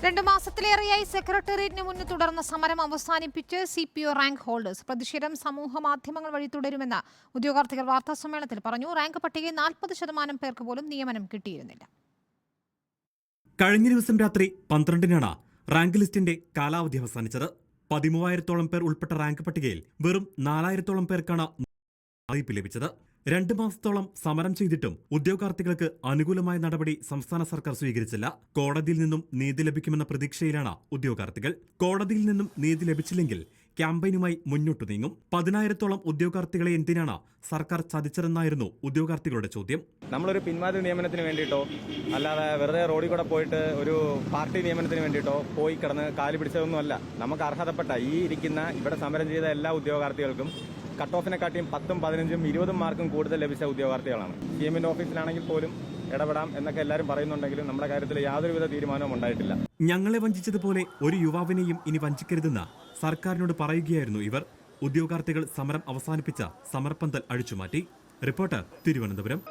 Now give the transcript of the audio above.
2 മാസത്തിലേറെയായി സെക്രട്ടേറിയറ്റിന് മുന്നിൽ തുടർന്ന സമരം അവസാനിപ്പിച്ച് CPO റാങ്ക് ഹോൾഡേഴ്സ്. പ്രതിഷേധം സമൂഹ മാധ്യമങ്ങൾ വഴി തുടരുമെന്ന് ഉദ്യോഗാർത്ഥികൾ വാർത്താസമ്മേളനത്തിൽ പറഞ്ഞു. റാങ്ക് പട്ടികയിൽ 40% പേർക്ക് പോലും നിയമനം കിട്ടിയിരുന്നില്ല. കഴിഞ്ഞ ദിവസം രാത്രി 12-നാണ് റാങ്ക് ലിസ്റ്റിന്റെ കാലാവധി അവസാനിച്ചത്. 13,000-ഓളം പേർ ഉൾപ്പെട്ട റാങ്ക് പട്ടികയിൽ വെറും 4,000-ഓളം പേർക്കാണ് അറിയിപ്പ് ലഭിച്ചത്. 2 മാസത്തോളം സമരം ചെയ്തിട്ടും ഉദ്യോഗാർത്ഥികൾക്ക് അനുകൂലമായ നടപടി സംസ്ഥാന സർക്കാർ സ്വീകരിച്ചില്ല. കോടതിയിൽ നിന്നും നീതി ലഭിക്കുമെന്ന പ്രതീക്ഷയിലാണ് ഉദ്യോഗാർത്ഥികൾ. കോടതിയിൽ നിന്നും നീതി ലഭിച്ചില്ലെങ്കിൽ ക്യാമ്പയിനുമായി മുന്നോട്ടു നീങ്ങും. 10,000-ഓളം ഉദ്യോഗാർത്ഥികളെ എന്തിനാണ് സർക്കാർ ചതിച്ചതെന്നായിരുന്നു ഉദ്യോഗാർത്ഥികളുടെ ചോദ്യം. നമ്മളൊരു പിൻവാതിൽ നിയമനത്തിന് വേണ്ടിയിട്ടോ അല്ലാതെ വെറുതെ റോഡിൽ കൂടെ പോയിട്ട് ഒരു പാർട്ടി നിയമനത്തിന് വേണ്ടിയിട്ടോ പോയി കിടന്ന് കാല് പിടിച്ചതൊന്നുമല്ല. നമുക്ക് അർഹതപ്പെട്ട ഈ ഇരിക്കുന്ന ഇവിടെ സമരം ചെയ്ത എല്ലാ ഉദ്യോഗാർത്ഥികൾക്കും കട്ട് ഓഫിനെക്കാട്ടിയും 10, 15, 20 മാർക്കും കൂടുതൽ ലഭിച്ച ഉദ്യോഗാർത്ഥികളാണ്. CMന്റെ ഓഫീസിലാണെങ്കിൽ പോലും ഇടപെടാം എന്നൊക്കെ എല്ലാവരും പറയുന്നുണ്ടെങ്കിലും നമ്മുടെ കാര്യത്തിൽ യാതൊരുവിധ തീരുമാനവും ഉണ്ടായിട്ടില്ല. ഞങ്ങളെ വഞ്ചിച്ചതുപോലെ ഒരു യുവാവിനെയും ഇനി വഞ്ചിക്കരുതെന്ന് സർക്കാരിനോട് പറയുകയായിരുന്നു ഇവർ. ഉദ്യോഗാർത്ഥികൾ സമരം അവസാനിപ്പിച്ച സമരപ്പന്തൽ അഴിച്ചുമാറ്റി. റിപ്പോർട്ടർ, തിരുവനന്തപുരം.